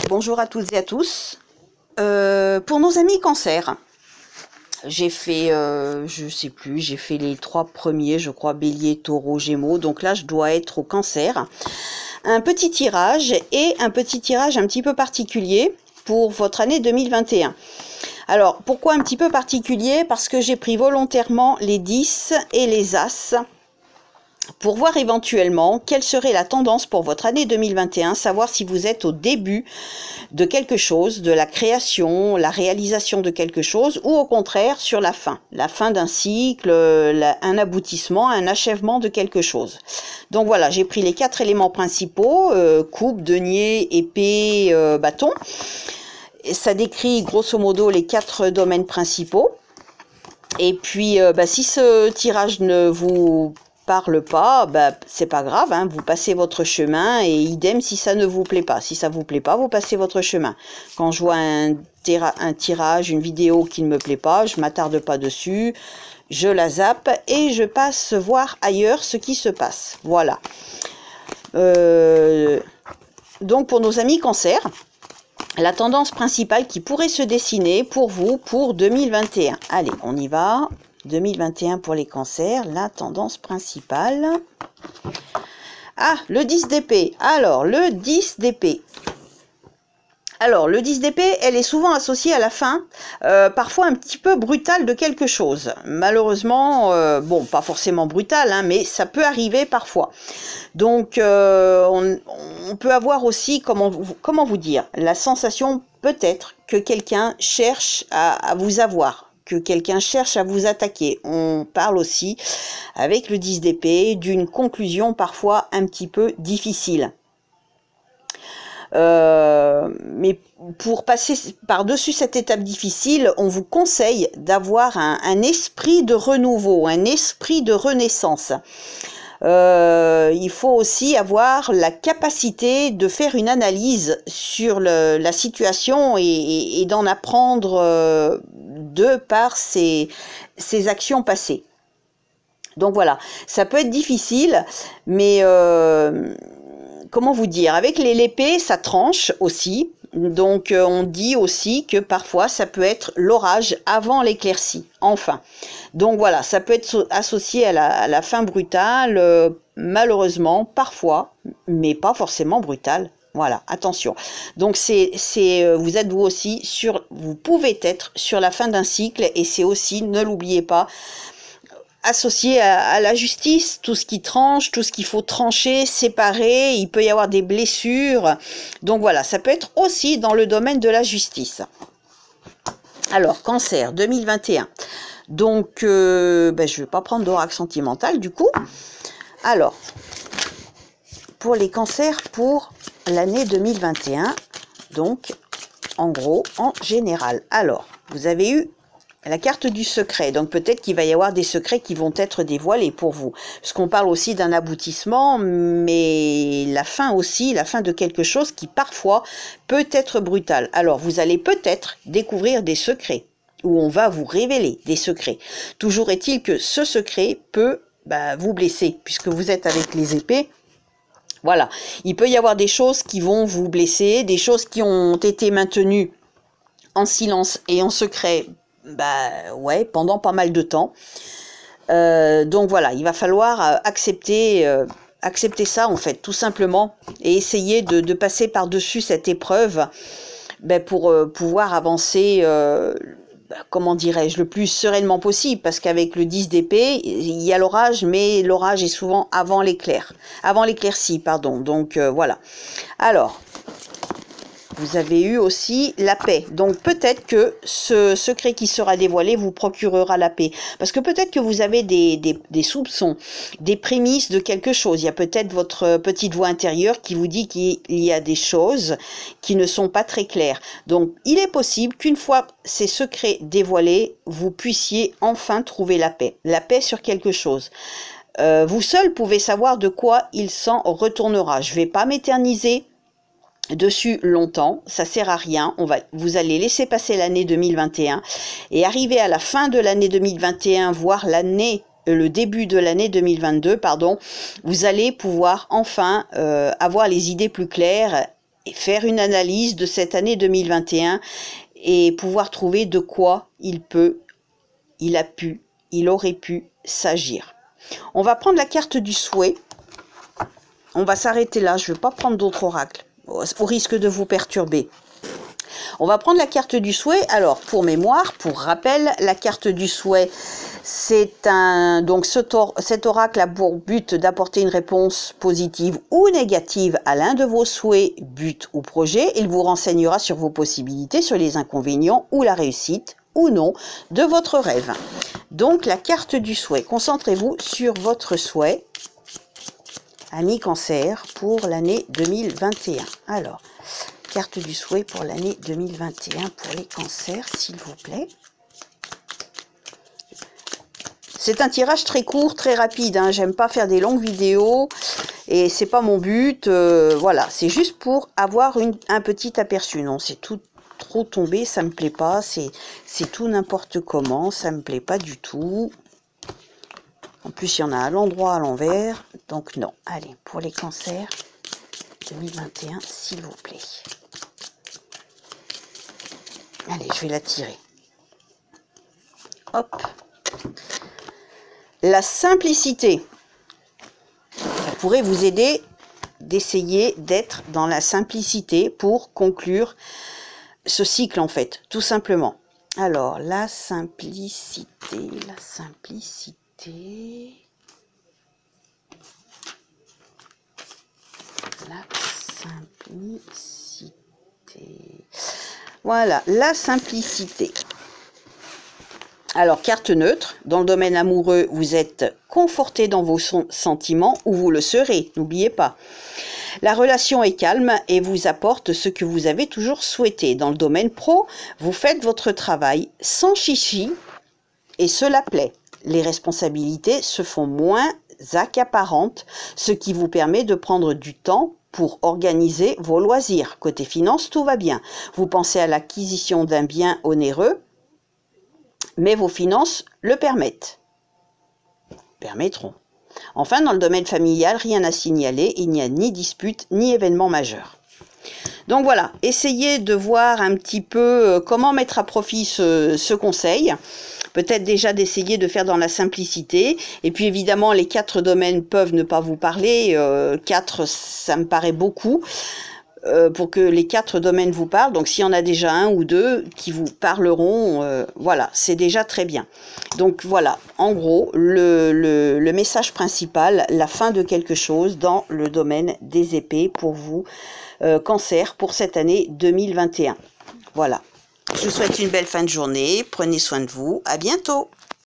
Bonjour à toutes et à tous. Pour nos amis cancer, j'ai fait, je sais plus, j'ai fait les 3 premiers, je crois, Bélier, Taureau, Gémeaux. Donc là, je dois être au cancer. Un petit tirage et un petit tirage un petit peu particulier pour votre année 2021. Alors, pourquoi un petit peu particulier? Parce que j'ai pris volontairement les 10 et les As pour voir éventuellement quelle serait la tendance pour votre année 2021, savoir si vous êtes au début de quelque chose, de la création, la réalisation de quelque chose, ou au contraire sur la fin d'un cycle, un aboutissement, un achèvement de quelque chose. Donc voilà, j'ai pris les 4 éléments principaux, coupe, denier, épée, bâton. Et ça décrit grosso modo les 4 domaines principaux. Et puis, si ce tirage ne vous parle pas, c'est pas grave, hein, vous passez votre chemin et idem si ça ne vous plaît pas. Si ça vous plaît pas, vous passez votre chemin. Quand je vois un tirage, une vidéo qui ne me plaît pas, je m'attarde pas dessus, je la zappe et je passe voir ailleurs ce qui se passe. Voilà. Donc pour nos amis cancer, la tendance principale qui pourrait se dessiner pour vous pour 2021. Allez, on y va. 2021 pour les cancers, la tendance principale. Ah, le 10 d'épée. Alors, le 10 d'épée. Alors, le 10 d'épée, elle est souvent associée à la fin, parfois un petit peu brutale de quelque chose. Malheureusement, bon, pas forcément brutale, hein, mais ça peut arriver parfois. Donc, on peut avoir aussi, comment vous dire, la sensation peut-être que quelqu'un cherche à vous avoir, que quelqu'un cherche à vous attaquer. On parle aussi, avec le 10 d'épée, d'une conclusion parfois un petit peu difficile. Mais pour passer par-dessus cette étape difficile, on vous conseille d'avoir un esprit de renouveau, un esprit de renaissance. Il faut aussi avoir la capacité de faire une analyse sur la situation et d'en apprendre de par ses actions passées. Donc voilà, ça peut être difficile, mais comment vous dire, avec l'épée, ça tranche aussi. Donc on dit aussi que parfois ça peut être l'orage avant l'éclaircie, enfin. Donc voilà, ça peut être associé à la fin brutale, malheureusement, parfois, mais pas forcément brutale. Voilà, attention. Donc vous êtes vous aussi vous pouvez être sur la fin d'un cycle et c'est aussi, ne l'oubliez pas, associé à la justice, tout ce qui tranche, tout ce qu'il faut trancher, séparer, il peut y avoir des blessures. Donc voilà, ça peut être aussi dans le domaine de la justice. Alors, cancer 2021. Donc, je ne vais pas prendre d'oracle sentimental du coup. Alors, pour les cancers pour l'année 2021, donc en gros, en général. Alors, vous avez eu la carte du secret, donc peut-être qu'il va y avoir des secrets qui vont être dévoilés pour vous. Parce qu'on parle aussi d'un aboutissement, mais la fin aussi, la fin de quelque chose qui parfois peut être brutal. Alors vous allez peut-être découvrir des secrets, où on va vous révéler des secrets. Toujours est-il que ce secret peut vous blesser, puisque vous êtes avec les épées. Voilà, il peut y avoir des choses qui vont vous blesser, des choses qui ont été maintenues en silence et en secret, ouais, pendant pas mal de temps. Donc voilà, il va falloir accepter ça en fait, tout simplement, et essayer de passer par-dessus cette épreuve pour pouvoir avancer, comment dirais-je, le plus sereinement possible, parce qu'avec le 10 d'épée, il y a l'orage, mais l'orage est souvent avant l'éclaircie, pardon. Donc voilà. Alors, vous avez eu aussi la paix. Donc peut-être que ce secret qui sera dévoilé vous procurera la paix. Parce que peut-être que vous avez des soupçons, des prémices de quelque chose. Il y a peut-être votre petite voix intérieure qui vous dit qu'il y a des choses qui ne sont pas très claires. Donc il est possible qu'une fois ces secrets dévoilés, vous puissiez enfin trouver la paix. La paix sur quelque chose. Vous seul pouvez savoir de quoi il s'en retournera. Je ne vais pas m'éterniser dessus longtemps, ça sert à rien. Vous allez laisser passer l'année 2021 et arriver à la fin de l'année 2021, voire le début de l'année 2022, pardon, vous allez pouvoir enfin avoir les idées plus claires faire une analyse de cette année 2021 et pouvoir trouver de quoi il peut, il a pu, il aurait pu s'agir. On va prendre la carte du souhait. On va s'arrêter là, je ne vais pas prendre d'autres oracles, au risque de vous perturber. On va prendre la carte du souhait. Alors, pour mémoire, pour rappel, la carte du souhait, c'est donc cet oracle a pour but d'apporter une réponse positive ou négative à l'un de vos souhaits, buts ou projets. Il vous renseignera sur vos possibilités, sur les inconvénients ou la réussite ou non de votre rêve. Donc, la carte du souhait. Concentrez-vous sur votre souhait, amis Cancer, pour l'année 2021. Alors, carte du souhait pour l'année 2021 pour les cancers, s'il vous plaît. C'est un tirage très court, très rapide. Hein. J'aime pas faire des longues vidéos et c'est pas mon but. Voilà, c'est juste pour avoir un petit aperçu. Non, c'est tout trop tombé, ça me plaît pas. C'est tout n'importe comment, ça me plaît pas du tout. En plus, il y en a à l'endroit, à l'envers. Donc non. Allez, pour les cancers 2021, s'il vous plaît. Allez, je vais la tirer. Hop. La simplicité. Ça pourrait vous aider d'essayer d'être dans la simplicité pour conclure ce cycle, en fait, tout simplement. Alors, la simplicité, la simplicité. La simplicité. Voilà, la simplicité. Alors, carte neutre, dans le domaine amoureux, vous êtes conforté dans vos sentiments ou vous le serez, n'oubliez pas. La relation est calme et vous apporte ce que vous avez toujours souhaité. Dans le domaine pro, vous faites votre travail sans chichi et cela plaît. Les responsabilités se font moins accaparantes, ce qui vous permet de prendre du temps pour organiser vos loisirs. Côté finance, tout va bien. Vous pensez à l'acquisition d'un bien onéreux, mais vos finances le permettront. Enfin, dans le domaine familial, rien à signaler, il n'y a ni dispute ni événement majeur. Donc voilà, essayez de voir un petit peu comment mettre à profit ce conseil. Peut-être déjà d'essayer de faire dans la simplicité. Et puis évidemment, les 4 domaines peuvent ne pas vous parler. 4, ça me paraît beaucoup. Pour que les 4 domaines vous parlent. Donc, s'il y en a déjà 1 ou 2 qui vous parleront, voilà, c'est déjà très bien. Donc, voilà, en gros, le message principal, la fin de quelque chose dans le domaine des épées pour vous, Cancer, pour cette année 2021. Voilà. Je vous souhaite une belle fin de journée. Prenez soin de vous. À bientôt.